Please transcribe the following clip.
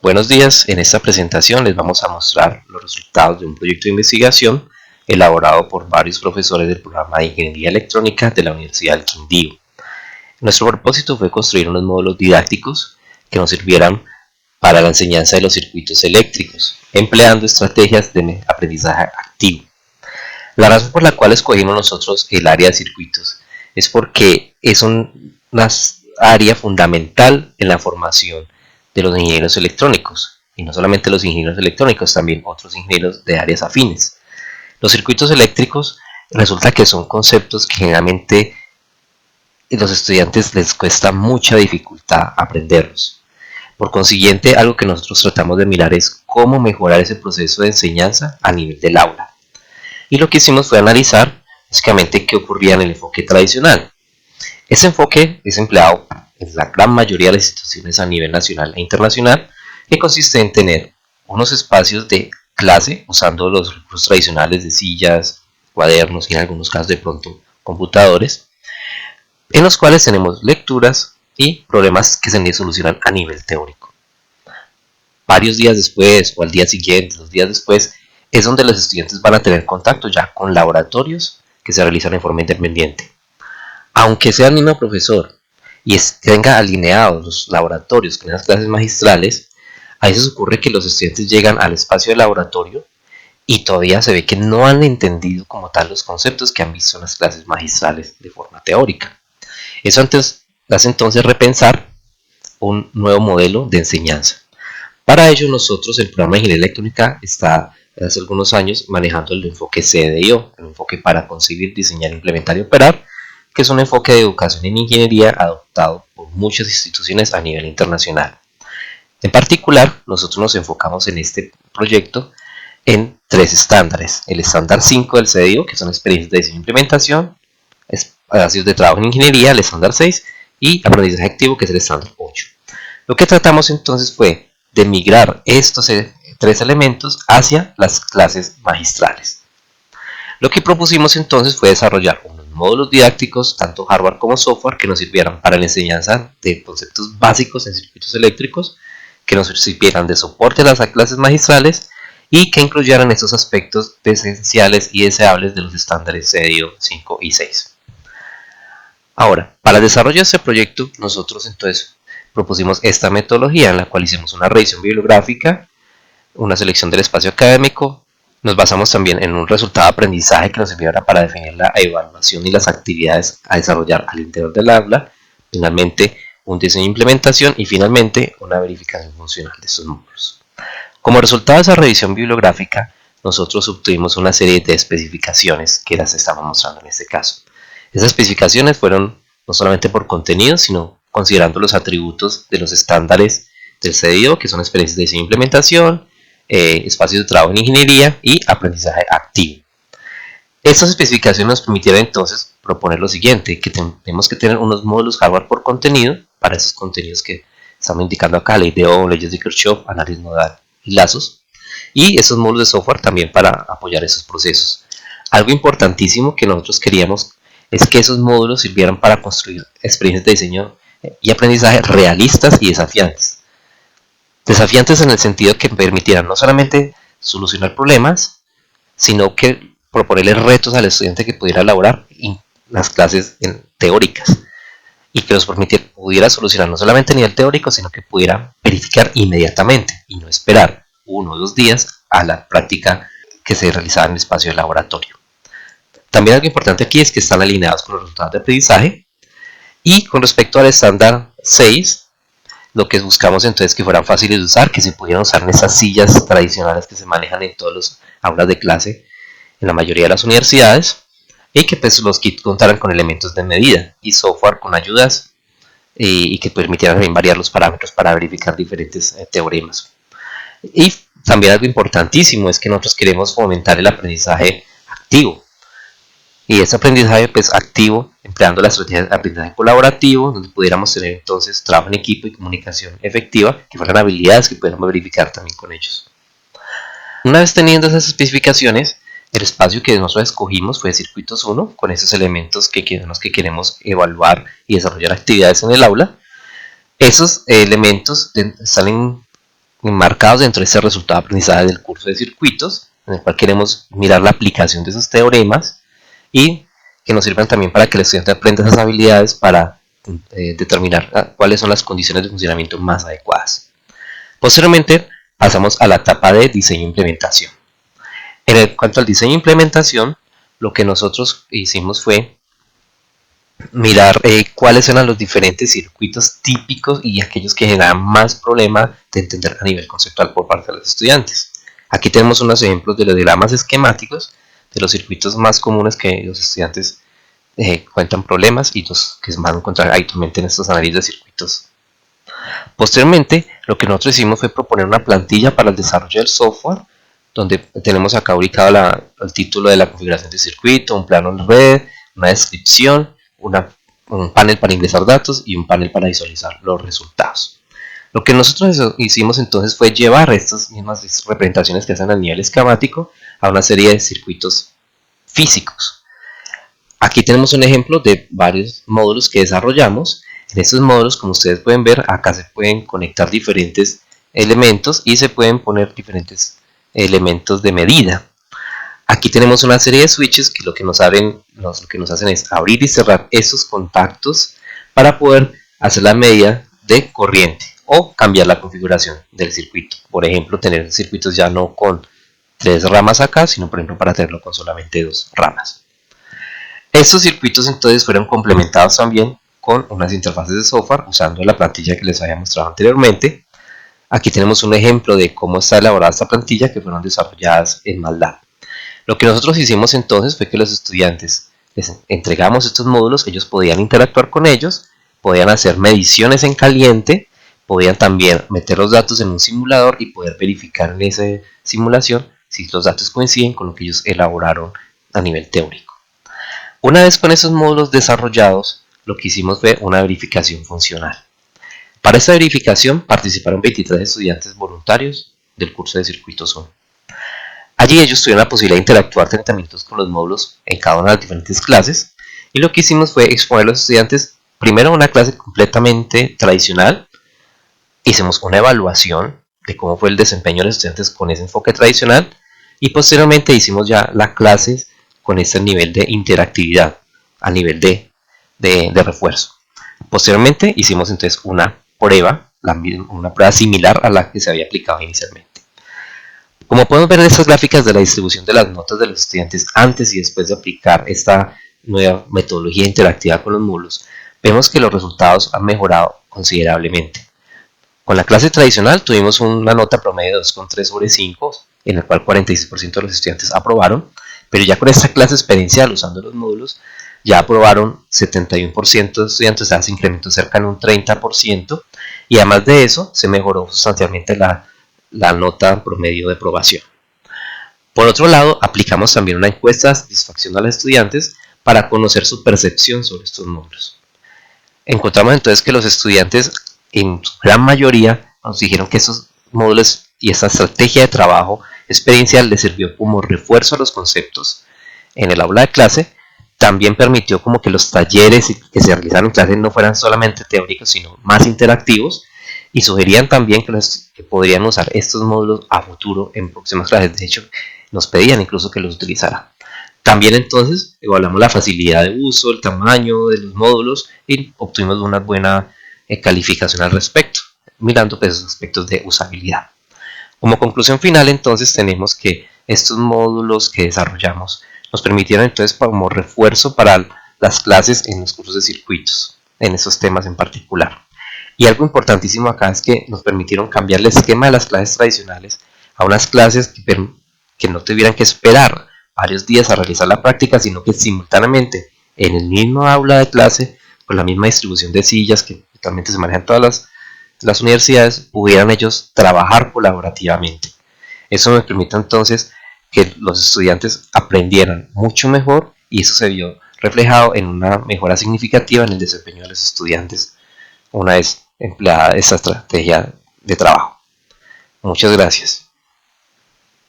Buenos días, en esta presentación les vamos a mostrar los resultados de un proyecto de investigación elaborado por varios profesores del programa de Ingeniería Electrónica de la Universidad del Quindío. Nuestro propósito fue construir unos módulos didácticos que nos sirvieran para la enseñanza de los circuitos eléctricos, empleando estrategias de aprendizaje activo. La razón por la cual escogimos nosotros el área de circuitos es porque es una área fundamental en la formación de los ingenieros electrónicos, y no solamente los ingenieros electrónicos, también otros ingenieros de áreas afines. Los circuitos eléctricos resulta que son conceptos que generalmente a los estudiantes les cuesta mucha dificultad aprenderlos. Por consiguiente, algo que nosotros tratamos de mirar es cómo mejorar ese proceso de enseñanza a nivel del aula. Y lo que hicimos fue analizar básicamente qué ocurría en el enfoque tradicional. Ese enfoque es empleado en la gran mayoría de las instituciones a nivel nacional e internacional, que consiste en tener unos espacios de clase usando los recursos tradicionales de sillas, cuadernos y en algunos casos de pronto computadores, en los cuales tenemos lecturas y problemas que se solucionan a nivel teórico. Varios días después o al día siguiente, 2 días después, es donde los estudiantes van a tener contacto ya con laboratorios que se realizan en forma independiente. Aunque sea el mismo profesor y tenga alineados los laboratorios con las clases magistrales, a veces ocurre que los estudiantes llegan al espacio de laboratorio y todavía se ve que no han entendido como tal los conceptos que han visto en las clases magistrales de forma teórica. Eso hace entonces repensar un nuevo modelo de enseñanza. Para ello nosotros, el programa de Ingeniería Electrónica está hace algunos años manejando el enfoque CDIO, el enfoque para concebir, diseñar, implementar y operar, que es un enfoque de educación en ingeniería adoptado por muchas instituciones a nivel internacional. En particular, nosotros nos enfocamos en este proyecto en 3 estándares: el estándar 5 del CDIO, que son experiencias de diseño e implementación, espacios de trabajo en ingeniería, el estándar 6, y aprendizaje activo, que es el estándar 8. Lo que tratamos entonces fue de migrar estos 3 elementos hacia las clases magistrales. Lo que propusimos entonces fue desarrollar unos módulos didácticos, tanto hardware como software, que nos sirvieran para la enseñanza de conceptos básicos en circuitos eléctricos, que nos sirvieran de soporte a las clases magistrales y que incluyeran estos aspectos esenciales y deseables de los estándares CDIO 5 y 6. Ahora, para el desarrollo de este proyecto, nosotros entonces propusimos esta metodología en la cual hicimos una revisión bibliográfica, una selección del espacio académico. Nos basamos también en un resultado de aprendizaje que nos sirviera para definir la evaluación y las actividades a desarrollar al interior del aula, finalmente un diseño de implementación y finalmente una verificación funcional de estos módulos. Como resultado de esa revisión bibliográfica, nosotros obtuvimos una serie de especificaciones que las estamos mostrando en este caso. Esas especificaciones fueron no solamente por contenido, sino considerando los atributos de los estándares del CDIO, que son experiencias de diseño e implementación, espacios de trabajo en ingeniería y aprendizaje activo. Estas especificaciones nos permitieron entonces proponer lo siguiente: que tenemos que tener unos módulos hardware por contenido, para esos contenidos que estamos indicando acá, ley de Ohm, leyes de Kirchhoff, análisis nodal y lazos, y esos módulos de software también para apoyar esos procesos. Algo importantísimo que nosotros queríamos es que esos módulos sirvieran para construir experiencias de diseño y aprendizaje realistas y desafiantes. Desafiantes en el sentido que permitieran no solamente solucionar problemas, sino que proponerle retos al estudiante que pudiera elaborar las clases teóricas y que nos pudiera solucionar no solamente a nivel teórico, sino que pudiera verificar inmediatamente y no esperar 1 o 2 días a la práctica que se realizaba en el espacio de laboratorio. También algo importante aquí es que están alineados con los resultados de aprendizaje. Y con respecto al estándar 6, lo que buscamos entonces que fueran fáciles de usar, que se pudieran usar en esas sillas tradicionales que se manejan en todas las aulas de clase en la mayoría de las universidades, y que pues los kits contaran con elementos de medida y software con ayudas y que permitieran también variar los parámetros para verificar diferentes teoremas. Y también algo importantísimo es que nosotros queremos fomentar el aprendizaje activo. Y ese aprendizaje pues activo, empleando la estrategia de aprendizaje colaborativo, donde pudiéramos tener entonces trabajo en equipo y comunicación efectiva, que fueran habilidades que pudiéramos verificar también con ellos. Una vez teniendo esas especificaciones, el espacio que nosotros escogimos fue Circuitos 1, con esos elementos que queremos evaluar y desarrollar actividades en el aula. Esos elementos salen enmarcados dentro de este resultado de aprendizaje del curso de circuitos, en el cual queremos mirar la aplicación de esos teoremas y que nos sirvan también para que el estudiante aprenda esas habilidades para determinar cuáles son las condiciones de funcionamiento más adecuadas. Posteriormente pasamos a la etapa de diseño e implementación. En cuanto al diseño e implementación, lo que nosotros hicimos fue mirar cuáles eran los diferentes circuitos típicos y aquellos que generan más problemas de entender a nivel conceptual por parte de los estudiantes. Aquí tenemos unos ejemplos de los diagramas esquemáticos de los circuitos más comunes que los estudiantes cuentan problemas y los que se van a encontrar habitualmente en estos análisis de circuitos. Posteriormente, lo que nosotros hicimos fue proponer una plantilla para el desarrollo del software, donde tenemos acá ubicado el título de la configuración del circuito, un plano en red, una descripción, un panel para ingresar datos y un panel para visualizar los resultados. Lo que nosotros hicimos entonces fue llevar estas mismas representaciones que hacen a nivel esquemático a una serie de circuitos físicos. Aquí tenemos un ejemplo de varios módulos que desarrollamos. En estos módulos, como ustedes pueden ver, acá se pueden conectar diferentes elementos y se pueden poner diferentes elementos de medida. Aquí tenemos una serie de switches que lo que nos hacen es abrir y cerrar esos contactos para poder hacer la medida de corriente o cambiar la configuración del circuito. Por ejemplo, tener circuitos ya no con 3 ramas acá, sino por ejemplo para tenerlo con solamente 2 ramas. Estos circuitos entonces fueron complementados también con unas interfaces de software usando la plantilla que les había mostrado anteriormente. Aquí tenemos un ejemplo de cómo está elaborada esta plantilla que fueron desarrolladas en MATLAB. Lo que nosotros hicimos entonces fue que los estudiantes les entregamos estos módulos, ellos podían interactuar con ellos, podían hacer mediciones en caliente, podían también meter los datos en un simulador y poder verificar en esa simulación si los datos coinciden con lo que ellos elaboraron a nivel teórico. Una vez con esos módulos desarrollados, lo que hicimos fue una verificación funcional. Para esta verificación participaron 23 estudiantes voluntarios del curso de Circuitos 1. Allí ellos tuvieron la posibilidad de interactuar 30 minutos con los módulos en cada una de las diferentes clases, y lo que hicimos fue exponer a los estudiantes primero una clase completamente tradicional. Hicimos una evaluación de cómo fue el desempeño de los estudiantes con ese enfoque tradicional y posteriormente hicimos ya las clases con este nivel de interactividad a nivel de refuerzo. Posteriormente hicimos entonces una prueba similar a la que se había aplicado inicialmente. Como podemos ver en estas gráficas de la distribución de las notas de los estudiantes antes y después de aplicar esta nueva metodología interactiva con los módulos, vemos que los resultados han mejorado considerablemente. Con la clase tradicional tuvimos una nota promedio de 2,3 sobre 5, en el cual 46% de los estudiantes aprobaron, pero ya con esta clase experiencial usando los módulos, ya aprobaron 71% de estudiantes, o sea, se incrementó cerca de un 30%, y además de eso se mejoró sustancialmente la nota promedio de aprobación. Por otro lado, aplicamos también una encuesta de satisfacción a los estudiantes para conocer su percepción sobre estos módulos. Encontramos entonces que los estudiantes en su gran mayoría nos dijeron que estos módulos y esta estrategia de trabajo experiencial les sirvió como refuerzo a los conceptos en el aula de clase. También permitió como que los talleres que se realizaron en clase no fueran solamente teóricos, sino más interactivos, y sugerían también que podrían usar estos módulos a futuro en próximas clases. De hecho, nos pedían incluso que los utilizaran. También entonces evaluamos la facilidad de uso, el tamaño de los módulos y obtuvimos una buena calificación al respecto, mirando pues esos aspectos de usabilidad. Como conclusión final entonces tenemos que estos módulos que desarrollamos nos permitieron entonces como refuerzo para las clases en los cursos de circuitos, en esos temas en particular. Y algo importantísimo acá es que nos permitieron cambiar el esquema de las clases tradicionales a unas clases que no tuvieran que esperar varios días a realizar la práctica, sino que simultáneamente en el mismo aula de clase, con la misma distribución de sillas que actualmente se manejan en todas las universidades, pudieran ellos trabajar colaborativamente. Eso me permite entonces que los estudiantes aprendieran mucho mejor, y eso se vio reflejado en una mejora significativa en el desempeño de los estudiantes una vez empleada esta estrategia de trabajo. Muchas gracias.